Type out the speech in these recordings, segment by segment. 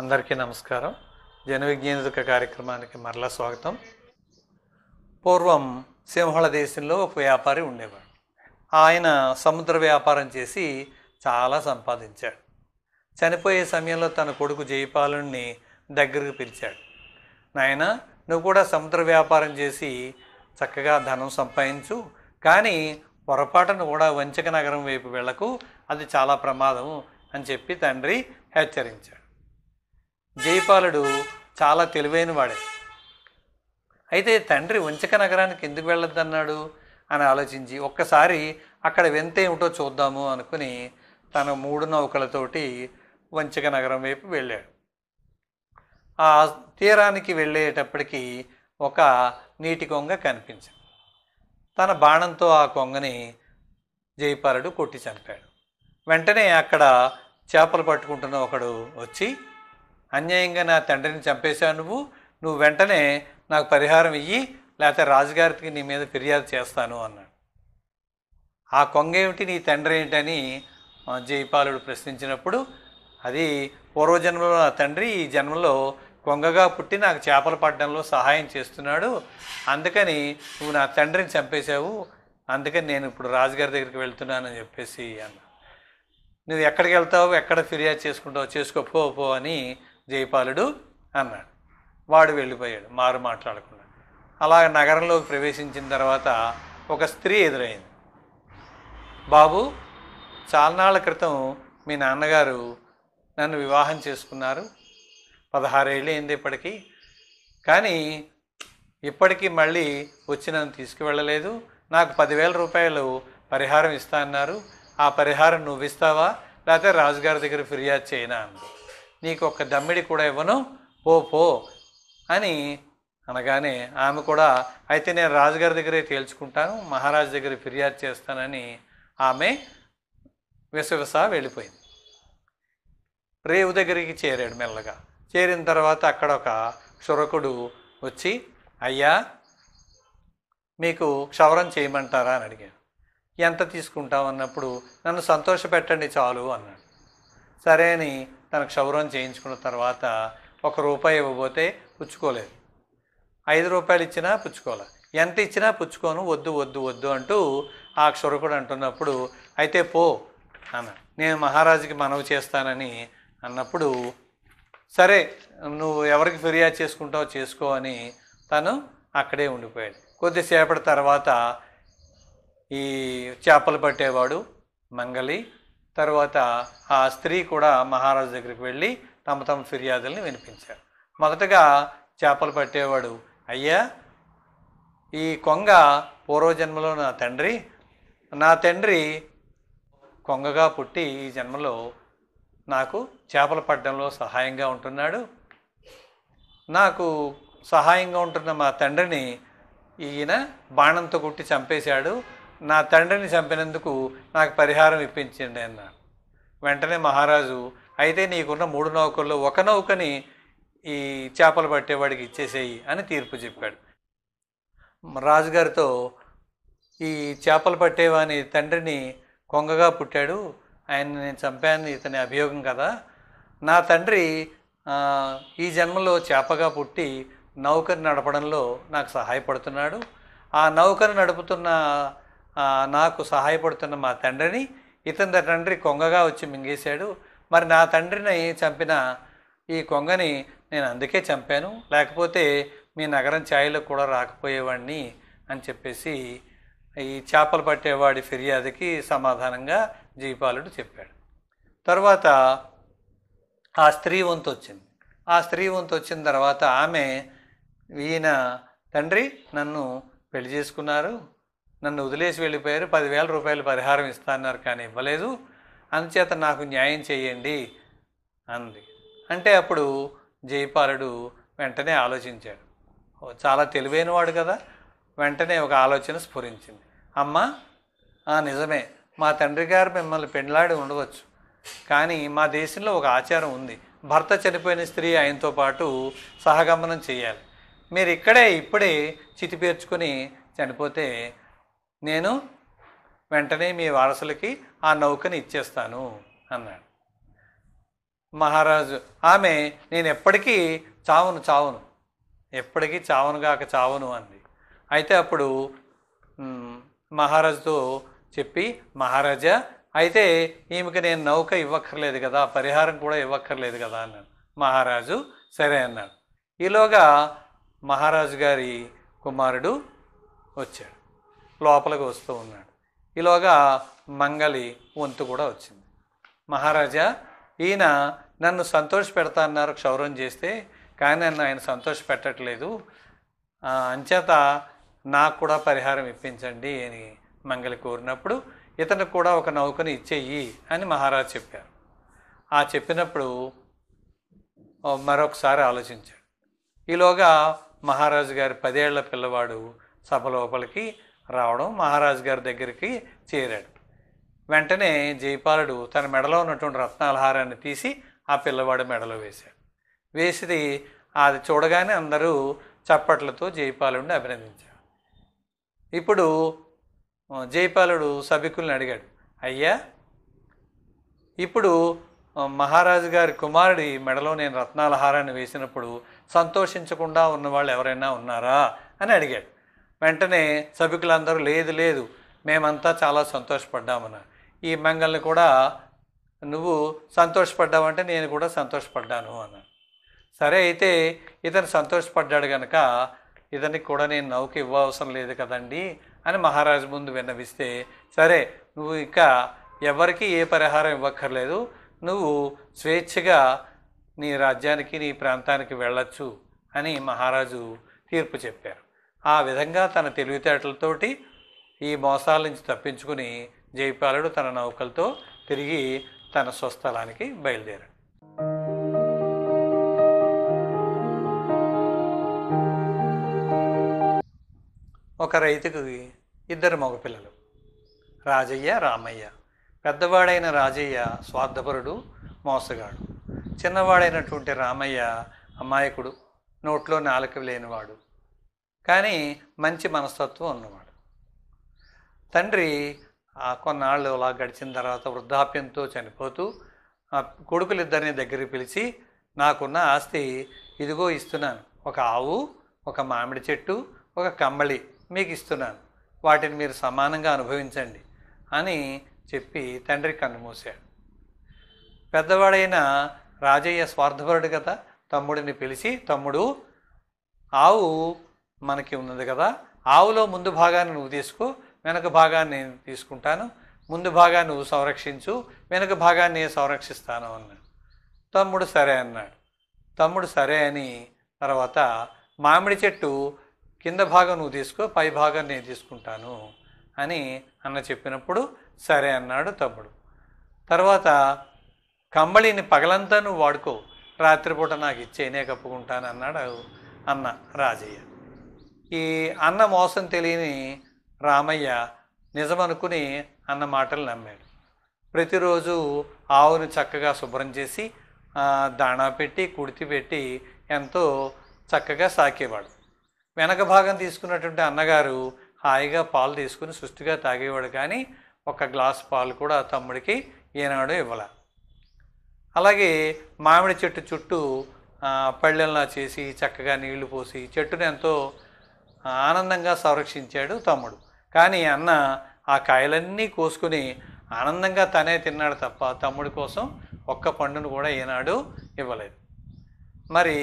అందరికీ నమస్కారం. జన విజ్ఞానిక కార్యక్రమానికి మరలా స్వాగతం. పూర్వం సింహళ దేశంలో ఒక వ్యాపారి ఉండేవాడు. ఆయన సముద్ర వ్యాపారం చేసి చాలా సంపాదించాడు. చనిపోయే సమయంలో తన కొడుకు జయపాలుని దగ్గరికి పిలిచాడు. నాయన, నువ్వు కూడా సముద్ర వ్యాపారం చేసి చక్కగా ధనం సంపాదించు, కానీ పొరపాటును కూడా వంచక నగరం వైపు వెళ్ళకు, అది చాలా ప్రమాదం అని చెప్పి తండ్రి హెచ్చరించాడు. జయపాలుడు చాలా తెలివైన వాడే. అయితే తండ్రి వంచక నగరానికి ఎందుకు వెళ్ళొద్దన్నాడు అని ఆలోచించి ఒక్కసారి అక్కడ వింత ఏమిటో చూద్దాము అనుకుని తన 3 నౌకలతోటి వంచక నగరం వైపు వెళ్ళాడు. ఆ తీరానికి వెళ్ళేటప్పటికి ఒక నీటి కొంగ కనిపించింది. తన బాణంతో ఆ కొంగని జయపాలుడు కొట్టి చంపాడు. వెంటనే అక్కడ చేపలు పట్టుకుంటున్న ఒకడు వచ్చి, అన్యాయంగా నా తండ్రిని చంపేశావు, నువ్వు వెంటనే నాకు పరిహారం ఇయ్యి, లేకపోతే రాజుగారికి నీ మీద ఫిర్యాదు చేస్తాను అన్నాడు. ఆ కొంగ ఏమిటి, నీ తండ్రి ఏంటని జయపాలుడు ప్రశ్నించినప్పుడు, అది పూర్వజన్మలో నా తండ్రి ఈ జన్మలో కొంగగా పుట్టి నాకు చేపలు పట్టడంలో సహాయం చేస్తున్నాడు, అందుకని నువ్వు నా తండ్రిని చంపేశావు, అందుకని నేను ఇప్పుడు రాజుగారి దగ్గరికి వెళ్తున్నానని చెప్పేసి అన్నా. నువ్వు ఎక్కడికి వెళ్తావు, ఎక్కడ ఫిర్యాదు చేసుకుంటావు, చేసుకో పో అని జయపాలుడు అన్నాడు. వాడు వెళ్ళిపోయాడు మారు మాట్లాడకుండా. అలా నగరంలోకి ప్రవేశించిన తర్వాత ఒక స్త్రీ ఎదురైంది. బాబు, చాలా నాళ్ళ క్రితం మీ నాన్నగారు నన్ను వివాహం చేసుకున్నారు, 16 ఏళ్ళు అయింది ఇప్పటికీ, కానీ ఇప్పటికీ మళ్ళీ వచ్చి నన్ను తీసుకువెళ్ళలేదు. నాకు 10,000 రూపాయలు పరిహారం ఇస్తా అన్నారు, ఆ పరిహారం నువ్వు ఇస్తావా, లేకపోతే రాజుగారి దగ్గర ఫిర్యాదు చేయనా అన్నారు. నీకు ఒక్క దమ్మిడి కూడా ఇవ్వను, పో అని అనగానే ఆమె కూడా, అయితే నేను రాజుగారి దగ్గరే తేల్చుకుంటాను, మహారాజు దగ్గర ఫిర్యాదు చేస్తానని ఆమె విసవిస వెళ్ళిపోయింది. రేవు దగ్గరికి చేరాడు. మెల్లగా చేరిన తర్వాత అక్కడ ఒక క్షురకుడు వచ్చి, అయ్యా మీకు క్షవరం చేయమంటారా అని అడిగాడు. ఎంత తీసుకుంటాం అన్నప్పుడు, నన్ను సంతోషపెట్టండి చాలు అన్నాడు. సరే అని తన క్షవరం చేయించుకున్న తర్వాత ₹1 ఇవ్వబోతే పుచ్చుకోలేదు, 5 రూపాయలు ఇచ్చినా పుచ్చుకోలే, ఎంత ఇచ్చినా పుచ్చుకోను, వద్దు అంటూ ఆ క్షురకుడు అంటున్నప్పుడు, అయితే పో అన్న, నేను మహారాజుకి మనవి చేస్తానని అన్నప్పుడు, సరే నువ్వు ఎవరికి ఫిర్యాదు చేసుకుంటావో చేసుకో అని తను అక్కడే ఉండిపోయాడు. కొద్దిసేపటి తర్వాత ఈ చేపలు పట్టేవాడు మంగలి, తర్వాత ఆ స్త్రీ కూడా మహారాజు దగ్గరికి వెళ్ళి తమ ఫిర్యాదుల్ని వినిపించారు. మొదటగా చేపలు పట్టేవాడు, అయ్యా ఈ కొంగ పూర్వజన్మలో నా తండ్రి కొంగగా పుట్టి ఈ జన్మలో నాకు చేపలు పట్టడంలో సహాయంగా ఉంటున్నాడు, నాకు సహాయంగా ఉంటున్న మా తండ్రిని ఈయన బాణంతో కుట్టి చంపేశాడు, నా తండ్రిని చంపినందుకు నాకు పరిహారం ఇప్పించండి అన్నాడు. వెంటనే మహారాజు, అయితే నీకున్న 3 నౌకల్లో ఒక నౌకని ఈ చేపలు పట్టేవాడికి ఇచ్చేసేయి అని తీర్పు చెప్పాడు. రాజుగారితో, ఈ చేపలు పట్టేవాని తండ్రిని కొంగగా పుట్టాడు, ఆయన నేను చంపాను, ఇతని అభియోగం కదా, నా తండ్రి ఈ జన్మలో చేపగా పుట్టి నౌకని నడపడంలో నాకు సహాయపడుతున్నాడు, ఆ నౌకను నడుపుతున్న నాకు సహాయపడుతున్న మా తండ్రిని ఇతని తండ్రి కొంగగా వచ్చి మింగేశాడు, మరి నా తండ్రిని చంపిన ఈ కొంగని నేను అందుకే చంపాను, లేకపోతే మీ నగరం ఛాయలకు కూడా రాకపోయేవాడిని అని చెప్పేసి ఈ చేపలు పట్టేవాడి ఫిర్యాదుకి సమాధానంగా జయపాలుడు చెప్పాడు. తర్వాత ఆ స్త్రీ వంతు వచ్చింది. ఆ స్త్రీ వంతు వచ్చిన తర్వాత ఆమె, ఈయన తండ్రి నన్ను పెళ్లి చేసుకున్నారు, నన్ను వదిలేసి వెళ్ళిపోయారు, 10,000 రూపాయలు పరిహారం ఇస్తాన్నారు కానీ ఇవ్వలేదు, అందుచేత నాకు న్యాయం చేయండి అంది. అంటే అప్పుడు జయపాలుడు వెంటనే ఆలోచించాడు. చాలా తెలివైనవాడు కదా, వెంటనే ఒక ఆలోచన స్ఫురించింది. అమ్మా, నిజమే, మా తండ్రి గారు మిమ్మల్ని పెండ్లాడి ఉండవచ్చు, కానీ మా దేశంలో ఒక ఆచారం ఉంది, భర్త చనిపోయిన స్త్రీ ఆయనతో పాటు సహగమనం చేయాలి, మీరు ఇప్పుడే చితి పేర్చుకొని చనిపోతే నేను వెంటనే మీ వారసులకి ఆ నౌకని ఇచ్చేస్తాను అన్నాడు. మహారాజు ఆమె నేను ఎప్పటికీ చావును ఎప్పటికీ చావునుగాక చావును అంది. అయితే అప్పుడు మహారాజుతో చెప్పి, మహారాజా అయితే ఈమెకి నేను నౌక ఇవ్వక్కర్లేదు కదా, పరిహారం కూడా ఇవ్వక్కర్లేదు కదా అన్నాడు. మహారాజు సరే అన్నాడు. ఈలోగా మహారాజు గారి కుమారుడు వచ్చాడు, లోపలికి వస్తూ ఉన్నాడు. ఈలోగా మంగలి వంతు కూడా వచ్చింది. మహారాజా ఈయన నన్ను సంతోష పెడతా అన్నారు క్షౌరం చేస్తే, కానీ నన్ను ఆయన సంతోష పెట్టట్లేదు, అంచేత నాకు కూడా పరిహారం ఇప్పించండి అని మంగలి కోరినప్పుడు ఇతనికి కూడా ఒక నౌకను ఇచ్చేయి అని మహారాజు చెప్పారు. ఆ చెప్పినప్పుడు మరొకసారి ఆలోచించాడు. ఈలోగా మహారాజు గారి 10 ఏళ్ల పిల్లవాడు సభ లోపలికి రావడం, మహారాజు గారి దగ్గరికి చేరాడు. వెంటనే జైపాలుడు తన మెడలో ఉన్నటువంటి రత్నాలహారాన్ని తీసి ఆ పిల్లవాడు మెడలో వేశాడు. వేసి అది చూడగానే అందరూ చప్పట్లతో జైపాలుడిని అభినందించారు. ఇప్పుడు జైపాలుడు సభికుల్ని అడిగాడు, అయ్యా ఇప్పుడు మహారాజు గారి కుమారుడి మెడలో నేను రత్నాలహారాన్ని వేసినప్పుడు సంతోషించకుండా ఉన్నవాళ్ళు ఎవరైనా ఉన్నారా అని అడిగాడు. వెంటనే సభికులందరూ లేదు లేదు మేమంతా చాలా సంతోషపడ్డామన్నారు. ఈ మంగల్ని కూడా నువ్వు సంతోషపడ్డావంటే నేను కూడా సంతోషపడ్డాను అన్నాను. సరే అయితే ఇతను సంతోషపడ్డాడు కనుక ఇతనికి కూడా నేను నౌక ఇవ్వవసరం లేదు కదండి అని మహారాజు ముందు విన్నవిస్తే, సరే నువ్వు ఇక ఎవరికి ఏ పరిహారం ఇవ్వక్కర్లేదు, నువ్వు స్వేచ్ఛగా నీ రాజ్యానికి నీ ప్రాంతానికి వెళ్ళొచ్చు అని మహారాజు తీర్పు చెప్పారు. ఆ విధంగా తన తెలివితేటలతోటి ఈ మోసాల నుంచి తప్పించుకుని జైపాలుడు తన నౌకలతో తిరిగి తన స్వస్థలానికి బయలుదేరాడు. ఒక రైతుకి 2 మగపిల్లలు, రాజయ్య రామయ్య. పెద్దవాడైన రాజయ్య స్వార్థపరుడు, మోసగాడు. చిన్నవాడైనటువంటి రామయ్య అమాయకుడు, నోట్లో నాలుక లేనివాడు, కానీ మంచి మనస్తత్వం ఉన్నవాడు. తండ్రి కొన్నాళ్ళు అలా గడిచిన తర్వాత వృద్ధాప్యంతో చనిపోతూ కొడుకులిద్దరిని దగ్గరికి పిలిచి, నాకున్న ఆస్తి ఇదిగో ఇస్తున్నాను, ఒక ఆవు, ఒక మామిడి చెట్టు, ఒక కమ్మలి మీకు ఇస్తున్నాను, వాటిని మీరు సమానంగా అనుభవించండి అని చెప్పి తండ్రి కన్నుమూశాడు. పెద్దవాడైన రాజయ్య స్వార్థపరుడు కదా, తమ్ముడిని పిలిచి, తమ్ముడు ఆవు మనకి ఉన్నది కదా, ఆవులో ముందు భాగాన్ని నువ్వు తీసుకో, వెనక భాగాన్ని నేను తీసుకుంటాను, ముందు భాగాన్ని నువ్వు సంరక్షించు, వెనక భాగాన్ని నేను సంరక్షిస్తాను అన్నాడు. తమ్ముడు సరే అన్నాడు. తమ్ముడు సరే అని తర్వాత మామిడి చెట్టు కింద భాగం నువ్వు తీసుకో, పై భాగం నేను తీసుకుంటాను అని అన్న చెప్పినప్పుడు సరే అన్నాడు తమ్ముడు. తర్వాత కంబళిని పగలంతా నువ్వు వాడుకో, రాత్రిపూట నాకు ఇచ్చేనే కప్పుకుంటాను అన్నాడు అన్న రాజయ్య. ఈ అన్న మోసం తెలియని రామయ్య నిజమనుకుని అన్న మాటలు నమ్మాడు. ప్రతిరోజు ఆవును చక్కగా శుభ్రం చేసి దాణా పెట్టి కుడితి పెట్టి ఎంతో చక్కగా సాకేవాడు. వెనక భాగం తీసుకున్నటువంటి అన్నగారు హాయిగా పాలు తీసుకుని సుష్టిగా తాగేవాడు, కానీ ఒక గ్లాస్ పాలు కూడా తమ్ముడికి ఏనాడు ఇవ్వాల. అలాగే మామిడి చెట్టు చుట్టూ పళ్ళెల్లా చేసి చక్కగా నీళ్లు పోసి చెట్టును ఎంతో ఆనందంగా సంరక్షించాడు తమ్ముడు. కానీ అన్న ఆ కాయలన్నీ కోసుకుని ఆనందంగా తనే తిన్నాడు తప్ప తమ్ముడి కోసం ఒక్క పండును కూడా ఏనాడు ఇవ్వలేదు. మరి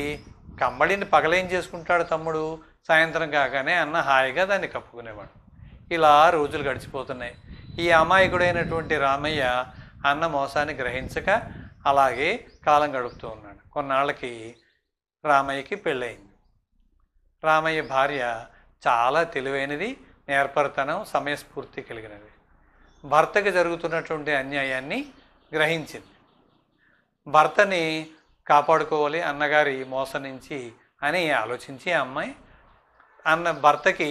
కమ్మడిని పగలేం చేసుకుంటాడు తమ్ముడు, సాయంత్రం కాగానే అన్న హాయిగా దాన్ని కప్పుకునేవాడు. ఇలా రోజులు గడిచిపోతున్నాయి. ఈ అమాయకుడైనటువంటి రామయ్య అన్న మోసాన్ని గ్రహించక అలాగే కాలం గడుపుతూ ఉన్నాడు. కొన్నాళ్ళకి రామయ్యకి పెళ్ళయింది. రామయ్య భార్య చాలా తెలివైనది, నేర్పరితనం, సమయస్ఫూర్తి కలిగినది. భర్తకి జరుగుతున్నటువంటి అన్యాయాన్ని గ్రహించింది. భర్తని కాపాడుకోవాలి అన్నగారి మోసం నుంచి అని ఆలోచించి ఆ అమ్మాయి భర్తకి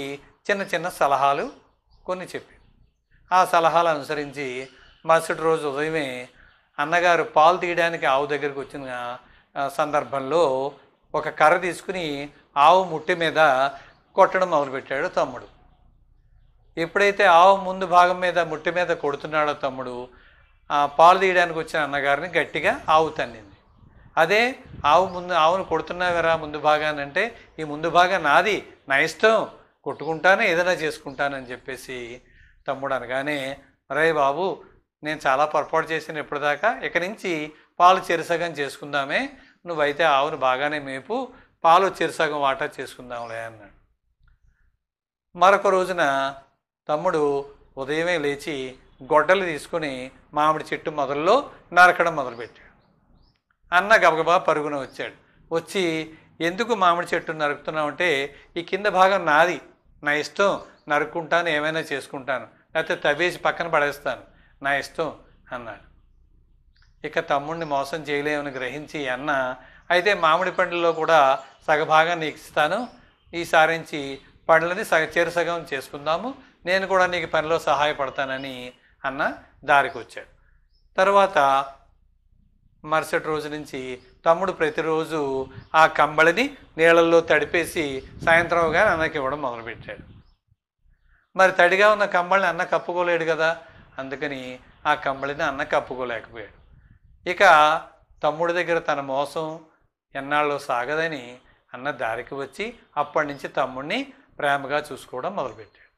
చిన్న చిన్న సలహాలు కొన్ని చెప్పింది. ఆ సలహాలు అనుసరించి మరుసటి రోజు ఉదయమే అన్నగారు పాలు తీయడానికి ఆవు దగ్గరికి వచ్చిన సందర్భంలో ఒక కర్ర తీసుకుని ఆవు ముట్టి మీద కొట్టడం మొదలుపెట్టాడు తమ్ముడు. ఎప్పుడైతే ఆవు ముందు భాగం మీద ముట్టి మీద కొడుతున్నాడో తమ్ముడు పాలు తీయడానికి వచ్చిన అన్నగారిని గట్టిగా ఆవు తన్నింది. అదే ఆవును కొడుతున్నావరా ముందు భాగానంటే ఈ ముందు భాగం నాది, నా ఇష్టం, కొట్టుకుంటాను ఏదైనా చేసుకుంటానని చెప్పేసి తమ్ముడు అనగానే, రే బాబు నేను చాలా పొరపాటు చేసిన ఇప్పటిదాకా, ఇక నుంచి పాలు చెరుసగం చేసుకుందామే, నువ్వైతే ఆవును బాగానే మేపు, పాలు చెరుసగం వాటా చేసుకుందాంలే అన్నాడు. మరొక రోజున తమ్ముడు ఉదయమే లేచి గొడ్డలు తీసుకొని మామిడి చెట్టు మొదల్లో నరకడం మొదలుపెట్టాడు. అన్న గబగబా పరుగున వచ్చాడు. వచ్చి, ఎందుకు మామిడి చెట్టు నరుకుతున్నావు అంటే, ఈ కింద భాగం నాది, నా ఇష్టం, నరుక్కుంటాను, ఏమైనా చేసుకుంటాను, లేకపోతే తవ్వేసి పక్కన పడేస్తాను, నా ఇష్టం అన్నాడు. ఇక తమ్ముడిని మోసం చేయలేమని గ్రహించి అన్న, అయితే మామిడి పండ్లలో కూడా సగభాగం నీకు ఇస్తాను, ఈసారి నుంచి పండ్లని చెరుసగం చేసుకుందాము, నేను కూడా నీకు పనిలో సహాయపడతానని అన్న దారికి వచ్చాడు. తర్వాత మరుసటి రోజు నుంచి తమ్ముడు ప్రతిరోజు ఆ కంబళిని నీళ్ళల్లో తడిపేసి సాయంత్రంగా అన్నకి ఇవ్వడం మొదలుపెట్టాడు. మరి తడిగా ఉన్న కంబళిని అన్న కప్పుకోలేడు కదా, అందుకని ఆ కంబళిని అన్న కప్పుకోలేకపోయాడు. ఇక తమ్ముడి దగ్గర తన మోసం ఎన్నాళ్ళు సాగదని అన్న దారికి వచ్చి అప్పటి నుంచి తమ్ముడిని ప్రేమగా చూసుకోవడం మొదలుపెట్టాడు.